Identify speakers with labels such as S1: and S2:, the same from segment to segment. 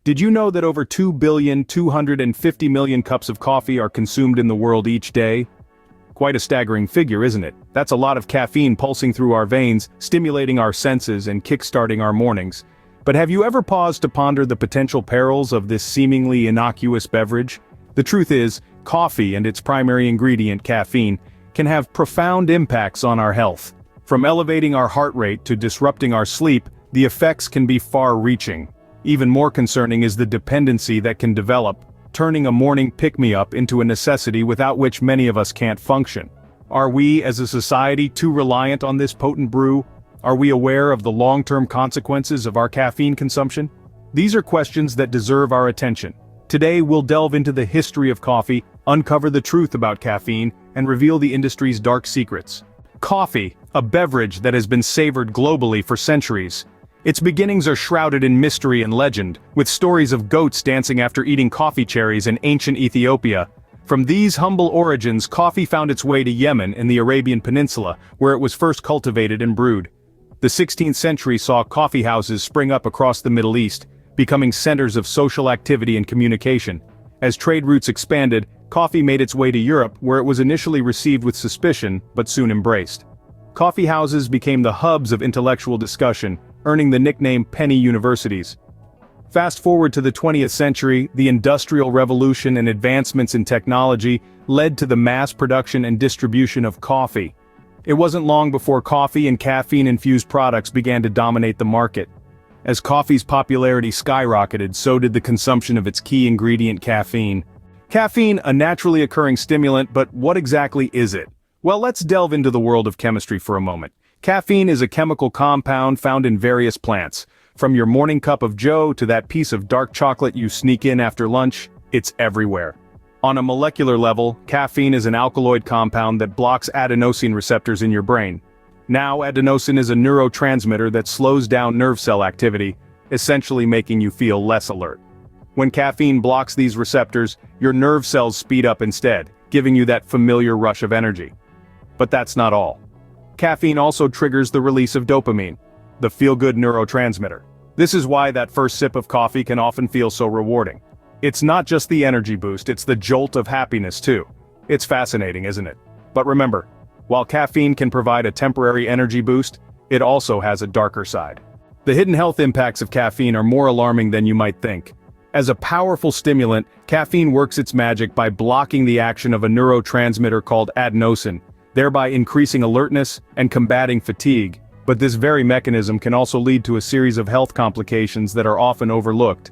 S1: Did you know that over 2,250,000,000 cups of coffee are consumed in the world each day? Quite a staggering figure, isn't it? That's a lot of caffeine pulsing through our veins, stimulating our senses and kickstarting our mornings. But have you ever paused to ponder the potential perils of this seemingly innocuous beverage? The truth is, coffee and its primary ingredient, caffeine, can have profound impacts on our health. From elevating our heart rate to disrupting our sleep, the effects can be far-reaching. Even more concerning is the dependency that can develop, turning a morning pick-me-up into a necessity without which many of us can't function. Are we, as a society, too reliant on this potent brew? Are we aware of the long-term consequences of our caffeine consumption? These are questions that deserve our attention. Today we'll delve into the history of coffee, uncover the truth about caffeine, and reveal the industry's dark secrets. Coffee, a beverage that has been savored globally for centuries. Its beginnings are shrouded in mystery and legend, with stories of goats dancing after eating coffee cherries in ancient Ethiopia. From these humble origins, coffee found its way to Yemen in the Arabian Peninsula, where it was first cultivated and brewed. The 16th century saw coffee houses spring up across the Middle East, becoming centers of social activity and communication. As trade routes expanded, coffee made its way to Europe, where it was initially received with suspicion, but soon embraced. Coffee houses became the hubs of intellectual discussion, earning the nickname penny universities. Fast forward to the 20th century, the Industrial Revolution and advancements in technology led to the mass production and distribution of coffee. It wasn't long before coffee and caffeine-infused products began to dominate the market. As coffee's popularity skyrocketed, so did the consumption of its key ingredient, caffeine. Caffeine, a naturally occurring stimulant, but what exactly is it? Well, let's delve into the world of chemistry for a moment. Caffeine is a chemical compound found in various plants. From your morning cup of joe to that piece of dark chocolate you sneak in after lunch, it's everywhere. On a molecular level, caffeine is an alkaloid compound that blocks adenosine receptors in your brain. Now, adenosine is a neurotransmitter that slows down nerve cell activity, essentially making you feel less alert. When caffeine blocks these receptors, your nerve cells speed up instead, giving you that familiar rush of energy. But that's not all. Caffeine also triggers the release of dopamine, the feel-good neurotransmitter. This is why that first sip of coffee can often feel so rewarding. It's not just the energy boost, it's the jolt of happiness too. It's fascinating, isn't it? But remember, while caffeine can provide a temporary energy boost, it also has a darker side. The hidden health impacts of caffeine are more alarming than you might think. As a powerful stimulant, caffeine works its magic by blocking the action of a neurotransmitter called adenosine, thereby increasing alertness and combating fatigue. But this very mechanism can also lead to a series of health complications that are often overlooked.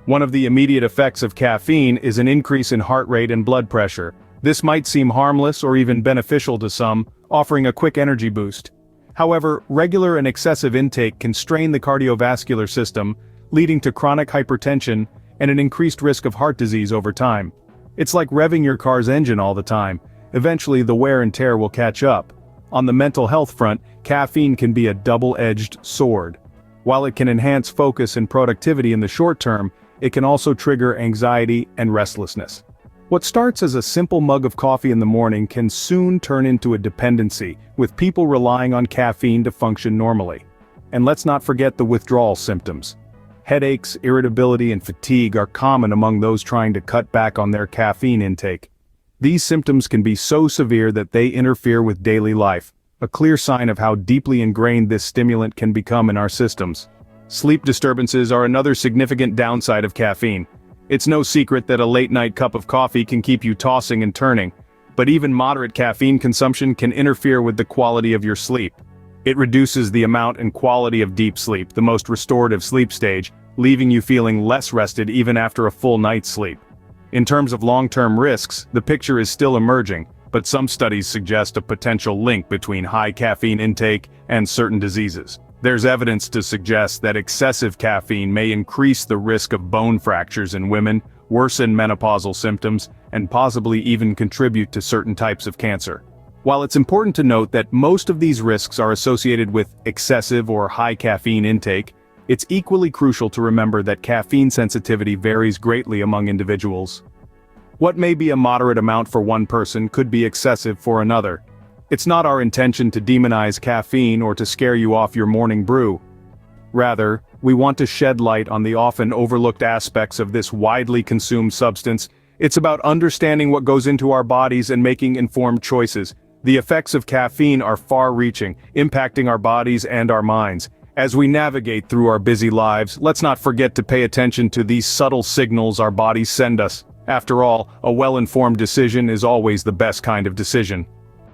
S1: One of the immediate effects of caffeine is an increase in heart rate and blood pressure. This might seem harmless or even beneficial to some, offering a quick energy boost. However, regular and excessive intake can strain the cardiovascular system, leading to chronic hypertension and an increased risk of heart disease over time. It's like revving your car's engine all the time. Eventually the wear and tear will catch up. On the mental health front, caffeine can be a double-edged sword. While it can enhance focus and productivity in the short term, it can also trigger anxiety and restlessness. What starts as a simple mug of coffee in the morning can soon turn into a dependency, with people relying on caffeine to function normally. And let's not forget the withdrawal symptoms. Headaches, irritability, and fatigue are common among those trying to cut back on their caffeine intake. These symptoms can be so severe that they interfere with daily life, a clear sign of how deeply ingrained this stimulant can become in our systems. Sleep disturbances are another significant downside of caffeine. It's no secret that a late-night cup of coffee can keep you tossing and turning, but even moderate caffeine consumption can interfere with the quality of your sleep. It reduces the amount and quality of deep sleep, the most restorative sleep stage, leaving you feeling less rested even after a full night's sleep. In terms of long-term risks, the picture is still emerging, but some studies suggest a potential link between high caffeine intake and certain diseases. There's evidence to suggest that excessive caffeine may increase the risk of bone fractures in women, worsen menopausal symptoms, and possibly even contribute to certain types of cancer. While it's important to note that most of these risks are associated with excessive or high caffeine intake, it's equally crucial to remember that caffeine sensitivity varies greatly among individuals. What may be a moderate amount for one person could be excessive for another. It's not our intention to demonize caffeine or to scare you off your morning brew. Rather, we want to shed light on the often overlooked aspects of this widely consumed substance. It's about understanding what goes into our bodies and making informed choices. The effects of caffeine are far-reaching, impacting our bodies and our minds. As we navigate through our busy lives, let's not forget to pay attention to these subtle signals our bodies send us. After all, a well-informed decision is always the best kind of decision.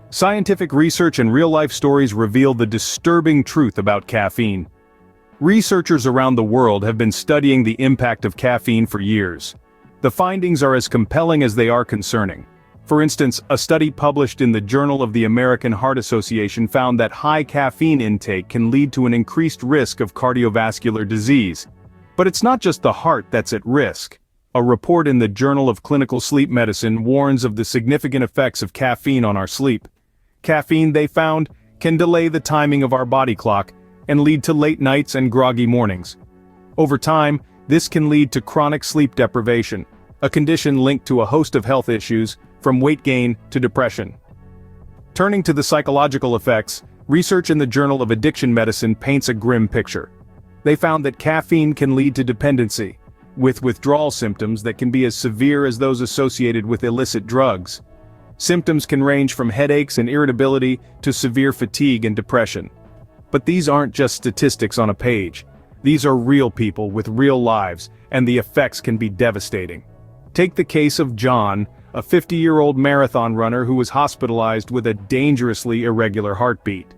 S1: Scientific research and real-life stories reveal the disturbing truth about caffeine. Researchers around the world have been studying the impact of caffeine for years. The findings are as compelling as they are concerning. For instance, a study published in the Journal of the American Heart Association found that high caffeine intake can lead to an increased risk of cardiovascular disease. But it's not just the heart that's at risk. A report in the Journal of Clinical Sleep Medicine warns of the significant effects of caffeine on our sleep. Caffeine, they found, can delay the timing of our body clock and lead to late nights and groggy mornings. Over time, this can lead to chronic sleep deprivation, a condition linked to a host of health issues, from weight gain to depression. Turning to the psychological effects, research in the Journal of Addiction Medicine paints a grim picture. They found that caffeine can lead to dependency, with withdrawal symptoms that can be as severe as those associated with illicit drugs. Symptoms can range from headaches and irritability to severe fatigue and depression. But these aren't just statistics on a page. These are real people with real lives, and the effects can be devastating. Take the case of John, a 50-year-old marathon runner who was hospitalized with a dangerously irregular heartbeat.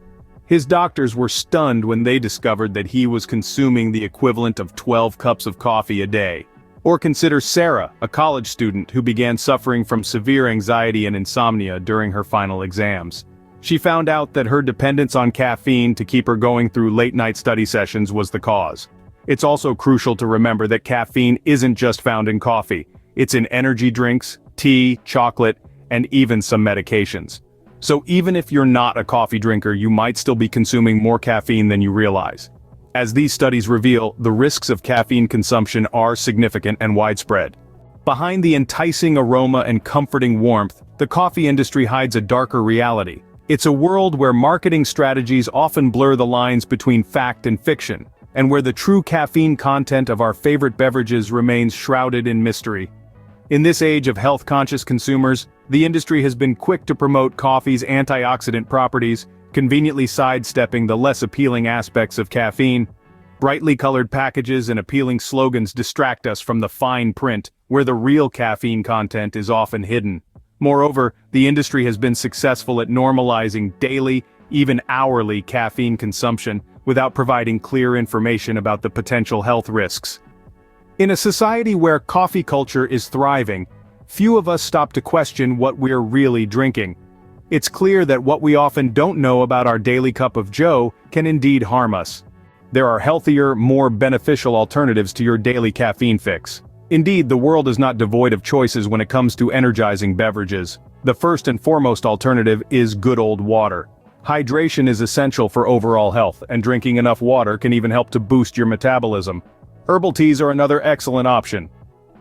S1: His doctors were stunned when they discovered that he was consuming the equivalent of 12 cups of coffee a day. Or consider Sarah, a college student who began suffering from severe anxiety and insomnia during her final exams. She found out that her dependence on caffeine to keep her going through late-night study sessions was the cause. It's also crucial to remember that caffeine isn't just found in coffee. It's in energy drinks, tea, chocolate, and even some medications. So even if you're not a coffee drinker, you might still be consuming more caffeine than you realize. As these studies reveal, the risks of caffeine consumption are significant and widespread. Behind the enticing aroma and comforting warmth, the coffee industry hides a darker reality. It's a world where marketing strategies often blur the lines between fact and fiction, and where the true caffeine content of our favorite beverages remains shrouded in mystery. In this age of health-conscious consumers, the industry has been quick to promote coffee's antioxidant properties, conveniently sidestepping the less appealing aspects of caffeine. Brightly colored packages and appealing slogans distract us from the fine print, where the real caffeine content is often hidden. Moreover, the industry has been successful at normalizing daily, even hourly caffeine consumption, without providing clear information about the potential health risks. In a society where coffee culture is thriving, few of us stop to question what we're really drinking. It's clear that what we often don't know about our daily cup of joe can indeed harm us. There are healthier, more beneficial alternatives to your daily caffeine fix. Indeed, the world is not devoid of choices when it comes to energizing beverages. The first and foremost alternative is good old water. Hydration is essential for overall health, and drinking enough water can even help to boost your metabolism. Herbal teas are another excellent option.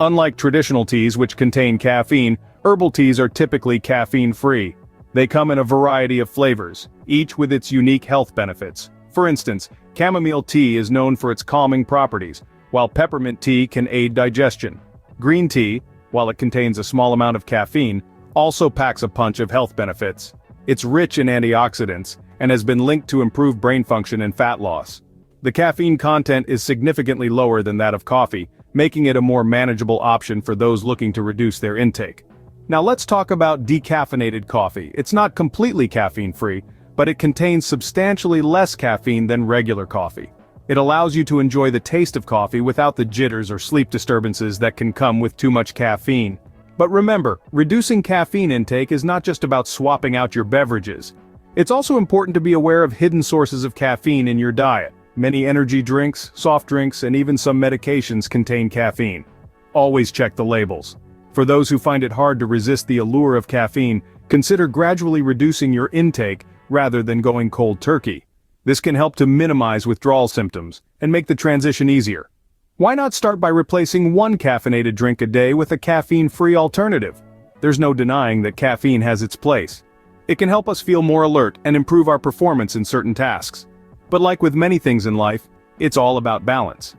S1: Unlike traditional teas which contain caffeine, herbal teas are typically caffeine-free. They come in a variety of flavors, each with its unique health benefits. For instance, chamomile tea is known for its calming properties, while peppermint tea can aid digestion. Green tea, while it contains a small amount of caffeine, also packs a punch of health benefits. It's rich in antioxidants, and has been linked to improved brain function and fat loss. The caffeine content is significantly lower than that of coffee, making it a more manageable option for those looking to reduce their intake. Now let's talk about decaffeinated coffee. It's not completely caffeine-free, but it contains substantially less caffeine than regular coffee. It allows you to enjoy the taste of coffee without the jitters or sleep disturbances that can come with too much caffeine. But remember, reducing caffeine intake is not just about swapping out your beverages. It's also important to be aware of hidden sources of caffeine in your diet. Many energy drinks, soft drinks, and even some medications contain caffeine. Always check the labels. For those who find it hard to resist the allure of caffeine, consider gradually reducing your intake rather than going cold turkey. This can help to minimize withdrawal symptoms and make the transition easier. Why not start by replacing one caffeinated drink a day with a caffeine-free alternative? There's no denying that caffeine has its place. It can help us feel more alert and improve our performance in certain tasks. But like with many things in life, It's all about balance.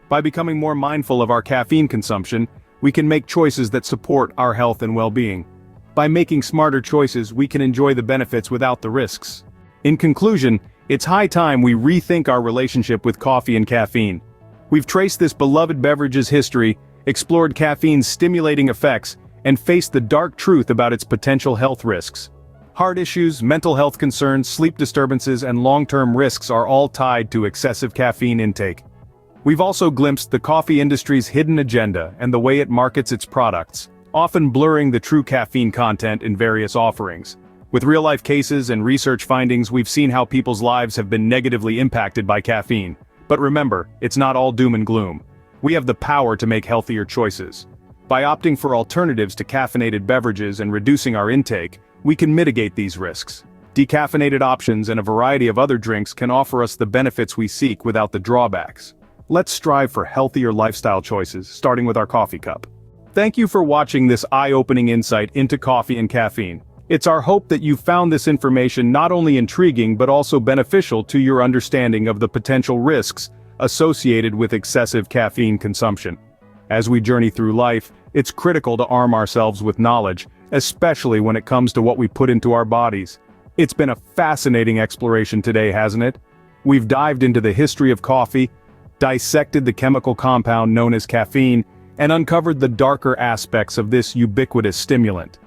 S1: By becoming more mindful of our caffeine consumption, we can make choices that support our health and well-being. By making smarter choices, we can enjoy the benefits without the risks. In conclusion, it's high time we rethink our relationship with coffee and caffeine. We've traced this beloved beverage's history, explored caffeine's stimulating effects, and faced the dark truth about its potential health risks. Heart issues, mental health concerns, sleep disturbances, and long-term risks are all tied to excessive caffeine intake. We've also glimpsed the coffee industry's hidden agenda and the way it markets its products, often blurring the true caffeine content in various offerings. With real-life cases and research findings, we've seen how people's lives have been negatively impacted by caffeine. But remember, it's not all doom and gloom. We have the power to make healthier choices. By opting for alternatives to caffeinated beverages and reducing our intake, we can mitigate these risks. Decaffeinated options and a variety of other drinks can offer us the benefits we seek without the drawbacks. Let's strive for healthier lifestyle choices, starting with our coffee cup. Thank you for watching this eye-opening insight into coffee and caffeine. It's our hope that you found this information not only intriguing but also beneficial to your understanding of the potential risks associated with excessive caffeine consumption. As we journey through life, it's critical to arm ourselves with knowledge, especially when it comes to what we put into our bodies. It's been a fascinating exploration today, hasn't it? We've dived into the history of coffee, dissected the chemical compound known as caffeine, and uncovered the darker aspects of this ubiquitous stimulant.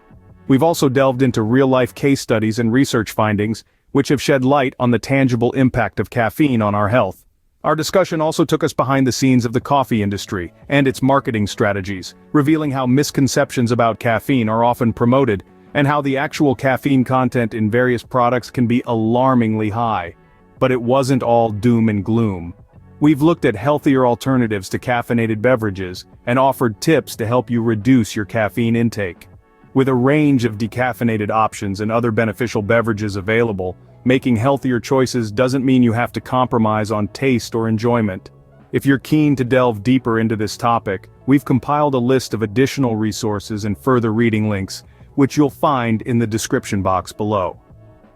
S1: We've also delved into real-life case studies and research findings, which have shed light on the tangible impact of caffeine on our health. Our discussion also took us behind the scenes of the coffee industry and its marketing strategies, revealing how misconceptions about caffeine are often promoted, and how the actual caffeine content in various products can be alarmingly high. But it wasn't all doom and gloom. We've looked at healthier alternatives to caffeinated beverages and offered tips to help you reduce your caffeine intake. With a range of decaffeinated options and other beneficial beverages available, making healthier choices doesn't mean you have to compromise on taste or enjoyment. If you're keen to delve deeper into this topic, we've compiled a list of additional resources and further reading links, which you'll find in the description box below.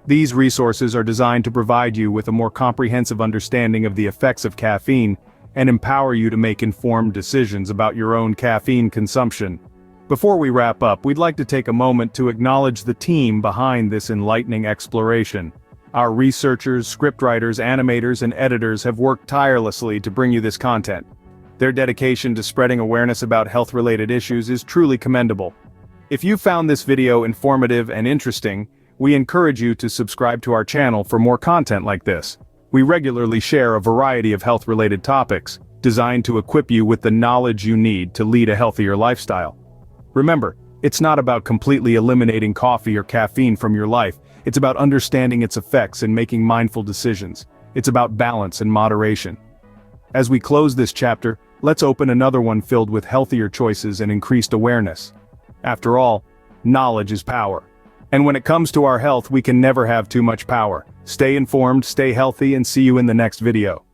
S1: These resources are designed to provide you with a more comprehensive understanding of the effects of caffeine and empower you to make informed decisions about your own caffeine consumption. Before we wrap up, we'd like to take a moment to acknowledge the team behind this enlightening exploration. Our researchers, scriptwriters, animators, and editors have worked tirelessly to bring you this content. Their dedication to spreading awareness about health-related issues is truly commendable. If you found this video informative and interesting, we encourage you to subscribe to our channel for more content like this. We regularly share a variety of health-related topics, designed to equip you with the knowledge you need to lead a healthier lifestyle. Remember, it's not about completely eliminating coffee or caffeine from your life. It's about understanding its effects and making mindful decisions. It's about balance and moderation. As we close this chapter, let's open another one filled with healthier choices and increased awareness. After all, knowledge is power. And when it comes to our health, we can never have too much power. Stay informed, stay healthy, and see you in the next video.